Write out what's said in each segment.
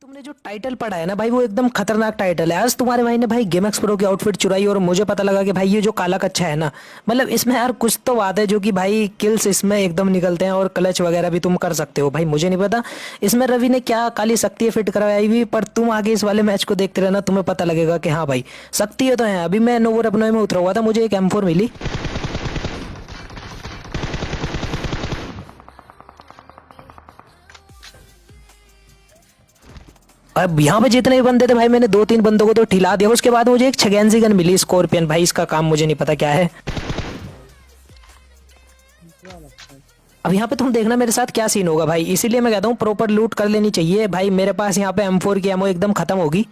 तुमने जो टाइटल पढ़ा है ना भाई वो एकदम खतरनाक टाइटल है। आज तुम्हारे भाई ने भाई गेम एक्स प्रो की आउटफिट चुराई और मुझे पता लगा कि भाई ये जो काला कच्चा है ना, मतलब इसमें यार कुछ तो बात है जो कि भाई किल्स इसमें एकदम निकलते हैं और क्लच वगैरह भी तुम कर सकते हो। भाई मुझे नहीं पता इसमें रवि ने क्या काली शक्ति फिट करवाई हुई, पर तुम आगे इस वाले मैच को देखते रहना, तुम्हें पता लगेगा कि हाँ भाई शक्ति तो है। अभी मैं नोवर अपनोए में उतरा हुआ था, मुझे एक M4 मिली। अब यहाँ पे जितने भी बंदे थे भाई मैंने दो तीन बंदों को तो ठिला दिया। उसके बाद मुझे एक छगेंसी गन मिली स्कॉर्पियन, भाई इसका काम मुझे नहीं पता क्या है। अब यहाँ पे तुम देखना मेरे साथ क्या सीन होगा भाई, इसीलिए मैं कहता हूँ प्रॉपर लूट कर लेनी चाहिए। भाई मेरे पास यहाँ पे M4 की एमो एकदम खत्म होगी।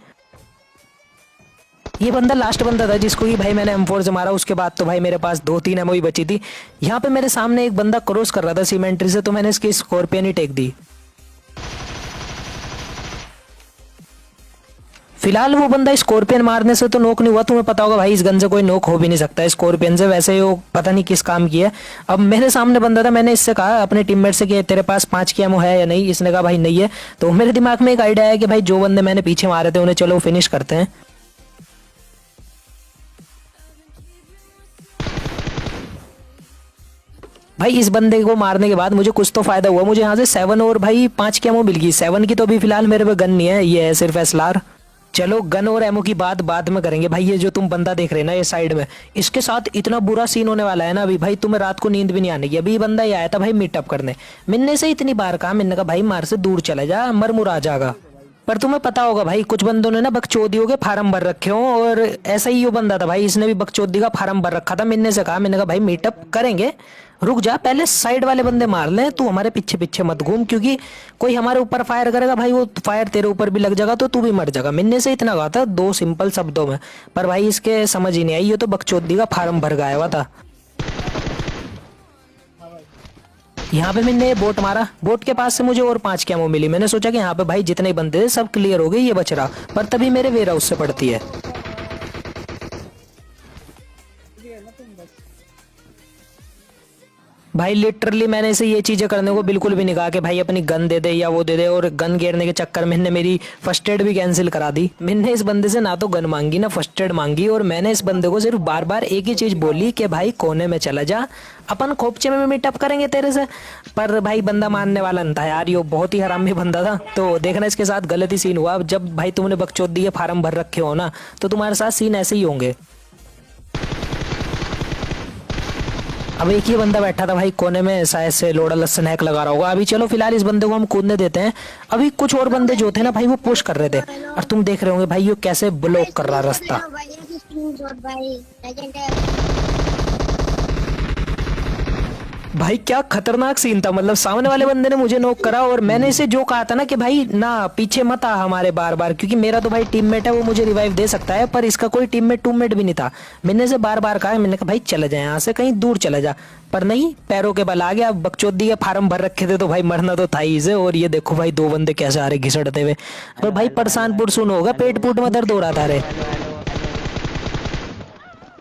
ये बंदा लास्ट बंदा था जिसको कि भाई मैंने M4 से मारा। उसके बाद तो भाई मेरे पास दो तीन एमओ ही बची थी। यहाँ पे मेरे सामने एक बंदा क्रॉस कर रहा था सीमेंट्री से, तो मैंने इसकी स्कॉर्पियन ही टेक दी। फिलहाल वो बंदा स्कॉर्पियन मारने से तो नोक नहीं हुआ। तुम्हें पता होगा भाई इस गन से कोई नोक हो भी नहीं सकता स्कॉर्पियन से, वैसे वो पता नहीं किस काम की है। अब मेरे सामने बंदा था, मैंने इससे कहा अपने टीममेट से कि तेरे पास 5 की एमो है या नहीं। इसने कहा भाई नहीं है। तो मेरे दिमाग में एक आइडिया है कि भाई जो बंदे मैंने पीछे मारे थे उन्हें चलो फिनिश करते हैं। भाई इस बंदे को मारने के बाद मुझे कुछ तो फायदा हुआ। मुझे यहाँ से 7 और भाई 5 की एमो मिल गई। 7 की तो अभी फिलहाल मेरे पे गन नहीं है, ये है सिर्फ SLR। चलो गन और एमओ की बात बाद में करेंगे। भाई ये जो तुम बंदा देख रहे हैं ना ये साइड में, इसके साथ इतना बुरा सीन होने वाला है ना अभी, भाई तुम्हें रात को नींद भी नहीं आने की। अभी बंदा ये आया था भाई मीटअप करने, मिलने से इतनी बार कहा, मैंने कहा भाई मार से दूर चला जा, मर मुरा जाएगा। पर तुम्हें पता होगा भाई कुछ बंदों ने ना बकचोदियों के फार्म भर रखे हो, और ऐसा ही वो बंदा था भाई, इसने भी बकचोदी का फार्म भर रखा था। मिलने से कहा, मैंने कहा भाई मीटअप करेंगे, रुक जा पहले साइड वाले बंदे मार लें, तू हमारे पीछे पीछे मत घूम, क्योंकि कोई हमारे ऊपर फायर करेगा भाई वो फायर तेरे ऊपर भी लग जाएगा तो तू भी मर जाएगा। मिलने से इतना कहा था दो सिंपल शब्दों में, पर भाई इसके समझ ही नहीं आई, ये तो बकचोदी का फार्म भर गया हुआ था। यहाँ पे मैंने बोट मारा, बोट के पास से मुझे और 5 की एमो मिली। मैंने सोचा कि यहाँ पे भाई जितने बंदे थे सब क्लियर हो गए, ये बच रहा, पर तभी मेरे वेयर हाउस से पड़ती है। भाई लिटरली मैंने इसे ये चीजें करने को बिल्कुल भी नहीं कहा कि भाई अपनी गन दे दे या वो दे दे, और गन घेरने के चक्कर में इनने मेरी फर्स्ट एड भी कैंसिल करा दी। मैंने इस बंदे से ना तो गन मांगी ना फर्स्ट एड मांगी, और मैंने इस बंदे को सिर्फ बार बार एक ही चीज बोली कि भाई कोने में चला जा, अपन खोपचे में मीटअप करेंगे तेरे से। पर भाई बंदा मानने वाला नहीं था यार, ये बहुत ही हरामी बंदा था। तो देखना इसके साथ गलत ही सीन हुआ। जब भाई तुमने बकचोदी के फार्म भर रखे हो ना, तो तुम्हारे साथ सीन ऐसे ही होंगे। अब एक ही बंदा बैठा था भाई कोने में, शायद से लोड़ा लस्सन हैक लगा रहा होगा। अभी चलो फिलहाल इस बंदे को हम कूदने देते हैं। अभी कुछ और बंदे जो थे ना भाई वो पुश कर रहे थे, और तुम देख रहे होंगे भाई ये कैसे ब्लॉक कर रहा रास्ता। भाई क्या खतरनाक सीन था, मतलब सामने वाले बंदे ने मुझे नॉक करा, और मैंने इसे जो कहा था ना कि भाई ना पीछे मत आ हमारे बार बार, क्योंकि मेरा तो भाई टीममेट है वो मुझे रिवाइव दे सकता है, पर इसका कोई टीममेट टूममेट भी नहीं था। मैंने इसे बार बार कहा, मैंने कहा भाई चला जा यहाँ से, कहीं दूर चला जा, पर नहीं, पैरों के बल आ गया। बकचोदी के फार्म भर रखे थे तो भाई मरना तो था ही इसे। और ये देखो भाई दो बंदे कैसे आ रहे घिसटते हुए, पर भाई परेशान पुरसुन होगा, पेट पूट में दर्द हो रहा था रे।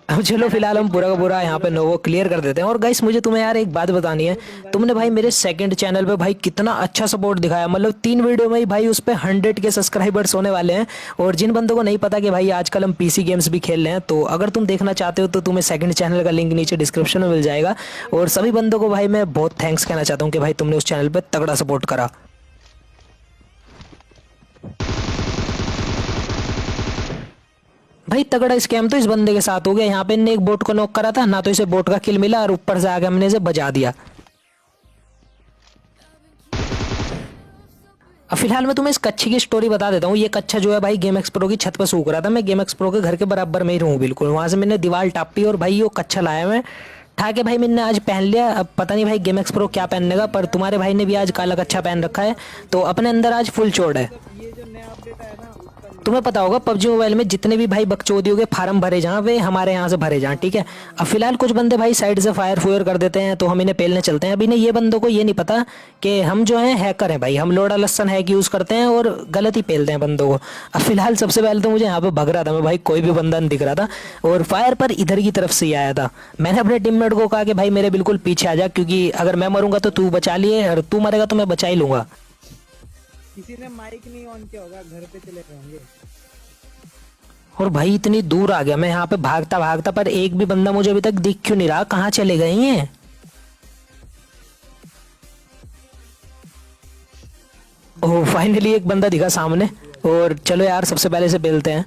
अब चलो फिलहाल हम पूरा का पूरा यहाँ पे नोवो क्लियर कर देते हैं। और गाइस मुझे तुम्हें यार एक बात बतानी है, तुमने भाई मेरे सेकंड चैनल पे भाई कितना अच्छा सपोर्ट दिखाया, मतलब 3 वीडियो में ही भाई उस पे 100 के सब्सक्राइबर्स होने वाले हैं। और जिन बंदों को नहीं पता कि भाई आजकल हम PC गेम्स भी खेल रहे हैं, तो अगर तुम देखना चाहते हो तो तुम्हें सेकंड चैनल का लिंक नीचे डिस्क्रिप्शन में मिल जाएगा। और सभी बंदों को भाई मैं बहुत थैंक्स कहना चाहता हूँ कि भाई तुमने उस चैनल पर तगड़ा सपोर्ट करा। भाई तगड़ा स्कैम तो इस बंदे के साथ हो गया। यहाँ पे इनने एक बोट को नॉक करा था ना, तो इसे बोट का किल मिला, और ऊपर से आके हमने इसे बजा दिया। अब फिलहाल मैं तुम्हें इस कच्छे की स्टोरी बता देता हूँ। ये कच्छा जो है भाई गेम एक्स प्रो की छत पर सूख रहा था। मैं गेम एक्स प्रो के घर के बराबर में ही रहूँ बिल्कुल, वहां से मैंने दीवार टापी, और भाई वो कच्छा लाया मैं ठा के भाई मैंने आज पहन लिया। अब पता नहीं भाई गेम एक्स प्रो क्या पहनने का, पर तुम्हारे भाई ने भी आज काला कच्छा पहन रखा है, तो अपने अंदर आज फुल चोड़ है। तुम्हें पता होगा PUBG मोबाइल में जितने भी भाई बकचोदियों के फार्म भरे जहाँ वे हमारे यहाँ से भरे जाएं, ठीक है। अब फिलहाल कुछ बंदे भाई साइड से फायर फुयर कर देते हैं, तो हम इन्हें पेलने चलते हैं। अभी ने ये बंदों को ये नहीं पता कि हम जो हैं हैकर हैं भाई, हम लोड़ा लस्सन हैक यूज करते हैं और गलत ही पेलते हैं बंदों को। अब फिलहाल सबसे पहले तो मुझे यहाँ पे भग रहा था मैं, भाई कोई भी बंदा नहीं दिख रहा था, और फायर पर इधर की तरफ से ही आया था। मैंने अपने टीममेट को कहा कि भाई मेरे बिल्कुल पीछे आ जा, क्योंकि अगर मैं मरूंगा तो तू बचा लिए, और तू मरेगा तो मैं बचा ही लूंगा। किसी ने माइक नहीं ऑन किया होगा, घर पे चले गए होंगे। और भाई इतनी दूर आ गया मैं यहाँ पे भागता भागता, पर एक भी बंदा मुझे अभी तक दिख क्यों नहीं रहा, कहाँ चले गए ये। ओह फाइनली एक बंदा दिखा सामने। और चलो यार सबसे पहले से बेलते हैं।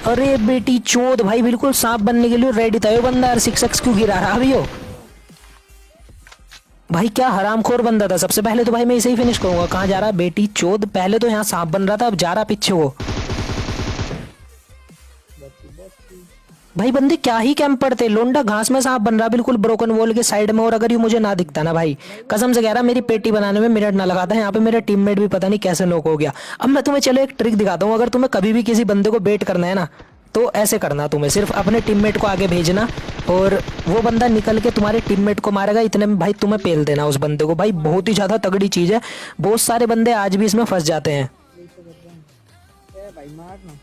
अरे बेटी चोद भाई, बिल्कुल सांप बनने के लिए रेडी था ये बंदा यार, 6x क्यों गिरा रहा अभी हो। भाई क्या हरामखोर बंदा था। सबसे पहले तो भाई मैं इसे ही फिनिश करूंगा। कहाँ जा रहा बेटी चोद, पहले तो यहाँ सांप बन रहा था, अब जा रहा पीछे वो। भाई बंदे क्या ही कैंप पड़ते, लोंडा घास में सांप बन रहा बिल्कुल ब्रोकन वॉल के साइड में। और अगर ये मुझे ना दिखता ना भाई, कसम से कह रहा मेरी पेटी बनाने में मिनट ना लगाता। यहाँ पे मेरा टीममेट भी पता नहीं कैसे नॉक हो गया। अब मैं तुम्हें चलो एक ट्रिक दिखाता हूँ। अगर तुम्हें कभी भी किसी बंदे को बेट करना है ना, तो ऐसे करना, तुम्हें सिर्फ अपने टीममेट को आगे भेजना और वो बंदा निकल के तुम्हारे टीममेट को मारेगा, इतने में भाई तुम्हें पेल देना उस बंदे को। भाई बहुत ही ज्यादा तगड़ी चीज है, बहुत सारे बंदे आज भी इसमें फंस जाते हैं। भाई मारना।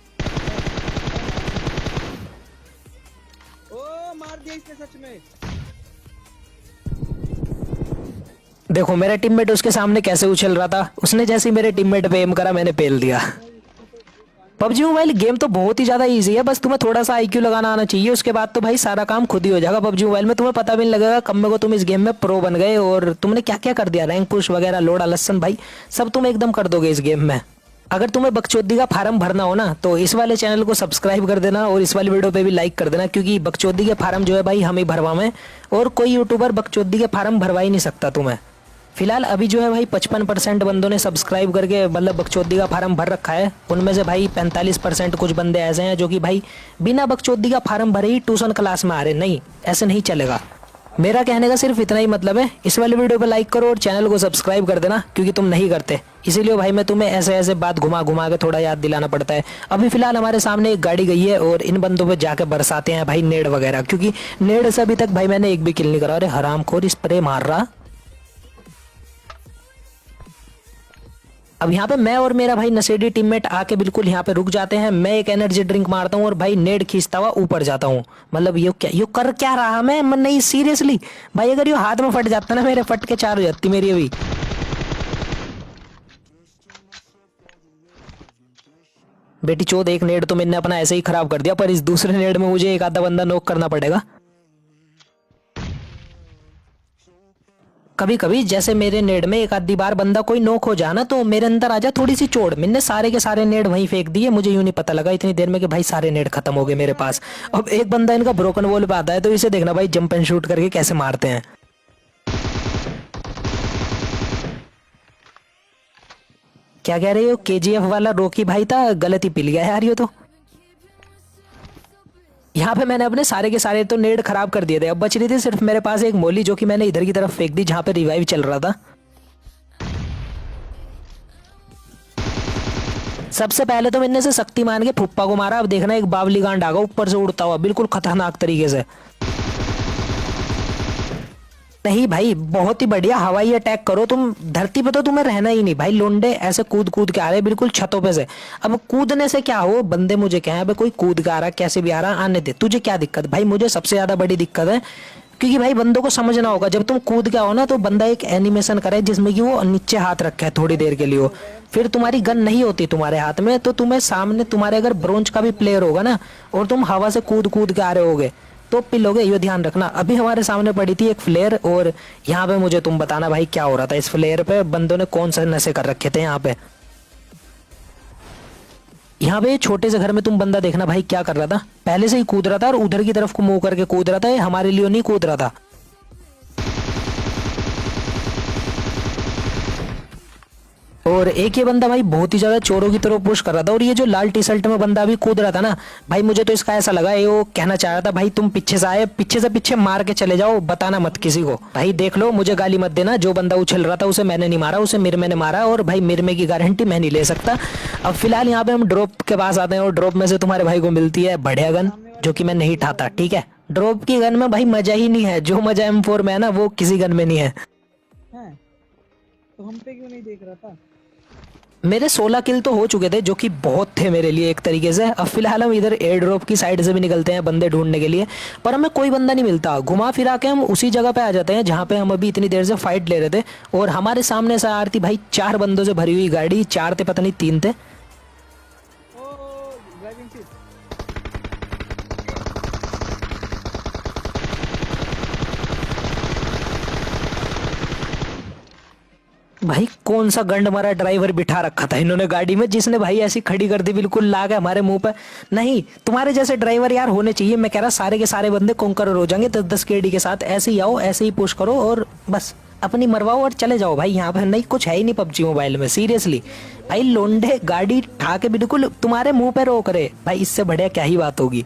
ओ मार दिया इसने सच में। देखो मेरा टीममेट उसके सामने कैसे उछल रहा था, उसने जैसे ही मेरे टीममेट पे एम करा मैंने पेल दिया। पबजी मोबाइल गेम तो बहुत ही ज्यादा इजी है, बस तुम्हें थोड़ा सा आईक्यू लगाना आना चाहिए। उसके बाद तो भाई सारा काम खुद ही हो जाएगा पबजी मोबाइल में। तुम्हें पता भी नहीं लगेगा कब में को तुम इस गेम में प्रो बन गए और तुमने क्या क्या कर दिया, रैंक पुश वगैरह, लोड़ा लसन भाई सब तुम एकदम कर दोगे इस गेम में। अगर तुम्हें बकचोदी का फार्म भरना हो ना, तो इस वाले चैनल को सब्सक्राइब कर देना और इस वाली वीडियो पे भी लाइक कर देना, क्योंकि बकचोदी के फार्म जो है भाई हम ही भरवाएं और कोई यूट्यूबर बकचोदी के फार्म भरवा ही नहीं सकता तुम्हें। फिलहाल अभी जो है भाई 55% बंदों ने सब्सक्राइब करके मतलब बकचोदी का फार्म भर रखा है। उनमें से भाई 45% कुछ बंदे ऐसे हैं जो कि भाई बिना बकचोदी का फार्म भरे ही ट्यूशन क्लास में आ रहे। नहीं, ऐसे नहीं चलेगा। मेरा कहने का सिर्फ इतना ही मतलब है, इस वाली वीडियो पे लाइक करो और चैनल को सब्सक्राइब कर देना, क्योंकि तुम नहीं करते। इसीलिए भाई मैं तुम्हें ऐसे ऐसे बात घुमा घुमा के थोड़ा याद दिलाना पड़ता है। अभी फिलहाल हमारे सामने एक गाड़ी गई है और इन बंदों पे जाके बरसाते हैं भाई नेड वगैरह, क्योंकि नेड से अभी तक भाई मैंने एक भी किल नहीं करा। अरे हरामखोर स्प्रे मार रहा। अब यहाँ पे मैं और मेरा भाई नशेड़ी टीममेट आके बिल्कुल यहाँ पे रुक जाते हैं। मैं एक एनर्जी ड्रिंक मारता हूँ और भाई नेड खींचता हुआ ऊपर जाता हूँ। मतलब ये कर क्या रहा मैं नहीं सीरियसली भाई, अगर ये हाथ में फट जाता ना मेरे, फट के चार हो जाती मेरी अभी। बेटी चोद, एक नेड तो मैंने अपना ऐसे ही खराब कर दिया, पर इस दूसरे नेड में मुझे एक आधा बंदा नॉक करना पड़ेगा। कभी कभी जैसे मेरे नेड में एक आधी बार बंदा कोई नोक हो जाना, तो मेरे अंदर आ जा थोड़ी सी चोट। मैंने सारे के सारे नेड वहीं फेंक दिए, मुझे यूं नहीं पता लगा इतनी देर में कि भाई सारे नेड खत्म हो गए मेरे पास। अब एक बंदा इनका ब्रोकन वॉल पे आता है, तो इसे देखना भाई जंप एंड शूट करके कैसे मारते हैं। क्या कह रहे हो, KGF वाला रॉकी भाई था, गलत ही पिल गया यार ये तो। यहाँ पे मैंने अपने सारे के सारे तो नेड खराब कर दिए थे। अब बच रही थी सिर्फ मेरे पास एक मोली, जो कि मैंने इधर की तरफ फेंक दी जहां पे रिवाइव चल रहा था। सबसे पहले तो मैंने से शक्तिमान के फुप्पा को मारा। अब देखना एक बावली गांड आगा ऊपर से उड़ता हुआ बिल्कुल खतरनाक तरीके से। नहीं भाई बहुत ही बढ़िया, हवाई अटैक करो तुम। धरती पे तो तुम्हें रहना ही नहीं भाई, लोंडे ऐसे कूद कूद के आ रहे बिल्कुल छतों पे से। अब कूदने से क्या हो, बंदे मुझे क्या है, अब कोई कूद के आ रहा कैसे भी आ रहा, आने दे। तुझे क्या दिक्कत भाई, मुझे सबसे ज्यादा बड़ी दिक्कत है, क्योंकि भाई बंदों को समझना होगा जब तुम कूद के आओ ना, तो बंदा एक एनिमेशन करे जिसमें कि वो नीचे हाथ रखे है थोड़ी देर के लिए हो। फिर तुम्हारी गन नहीं होती तुम्हारे हाथ में, तो तुम्हें सामने तुम्हारे अगर ब्रोंज का भी प्लेयर होगा ना, और तुम हवा से कूद कूद के आ रहे होगे, तो पिलोगे, ये ध्यान रखना। अभी हमारे सामने पड़ी थी एक फ्लेयर, और यहाँ पे मुझे तुम बताना भाई क्या हो रहा था इस फ्लेयर पे, बंदों ने कौन से नशे कर रखे थे यहाँ पे। यहाँ पे छोटे से घर में तुम बंदा देखना भाई क्या कर रहा था, पहले से ही कूद रहा था और उधर की तरफ को मुंह करके कूद रहा था। ये हमारे लिए नहीं कूद रहा था। और एक ये बंदा भाई बहुत ही ज्यादा चोरों की तरफ पुश कर रहा था। और ये जो लाल टी शर्ट में बंदा अभी कूद रहा था ना भाई, मुझे तो इसका ऐसा लगा ये वो कहना चाह रहा था भाई तुम पीछे से आए, पीछे से पीछे मार के चले जाओ, बताना मत किसी को। भाई देख लो, मुझे गाली मत देना, जो बंदा उछल रहा था उसे मैंने नहीं मारा, उसे मिरमे ने मारा। और भाई मिरमे की गारंटी मैं नहीं ले सकता। अब फिलहाल यहाँ पे हम ड्रॉप के पास आते हैं, और ड्रॉप में से तुम्हारे भाई को मिलती है बढ़िया गन, जो कि मैं नहीं ठाता। ठीक है, ड्रॉप की गन में भाई मजा ही नहीं है, जो मजा M4 में है ना वो किसी गन में नहीं है। तो हम पे क्यों नहीं देख रहा था? मेरे 16 किल तो हो चुके थे, जो कि बहुत थे मेरे लिए एक तरीके से। अब फिलहाल हम इधर एयर ड्रॉप की साइड से भी निकलते हैं बंदे ढूंढने के लिए, पर हमें कोई बंदा नहीं मिलता। घुमा फिरा के हम उसी जगह पे आ जाते हैं जहाँ पे हम अभी इतनी देर से फाइट ले रहे थे। और हमारे सामने से आ रही थी भाई 4 बंदों से भरी हुई गाड़ी, 4 थे पता नहीं 3 थे। ओ ड्राइविंग सीट। भाई कौन सा गंड मारा ड्राइवर बिठा रखा था इन्होंने गाड़ी में, जिसने भाई ऐसी खड़ी कर दी बिल्कुल ला के हमारे मुंह पे। नहीं, तुम्हारे जैसे ड्राइवर यार होने चाहिए। मैं कह रहा सारे के सारे बंदे कॉन्कर हो जाएंगे 10-10 केडी के साथ। ऐसे ही आओ, ऐसे ही पुश करो और बस अपनी मरवाओ और चले जाओ भाई। यहाँ पे नहीं कुछ है ही नहीं पबजी मोबाइल में, सीरियसली भाई। लोंडे गाड़ी ठा के बिल्कुल तुम्हारे मुंह पे रोक रहे भाई, इससे बढ़िया क्या ही बात होगी।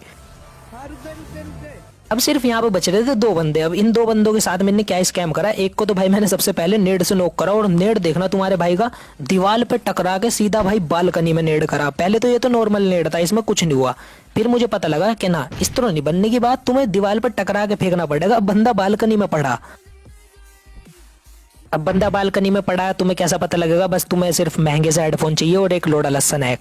हाँ रुक जा रुक जा रुक जा। अब सिर्फ यहाँ पे बच रहे थे 2 बंदे। अब इन 2 बंदों के साथ मैंने क्या स्कैम करा, एक को तो भाई मैंने सबसे पहले नेड से नॉक करा, और नेड देखना तुम्हारे भाई का दीवार पे टकरा के सीधा भाई बालकनी में नेड करा। पहले तो ये तो नॉर्मल नेड था, इसमें कुछ नहीं हुआ। फिर मुझे पता लगा कि ना, इस तरह नहीं बनने की बात, तुम्हें दीवार पे टकरा के फेंकना पड़ेगा। अब बंदा बालकनी में पड़ा, अब बंदा बालकनी में पड़ा है, तुम्हें कैसा पता लगेगा? बस तुम्हें सिर्फ महंगे से हेडफोन चाहिए और एक लोड़ा लस्सन है।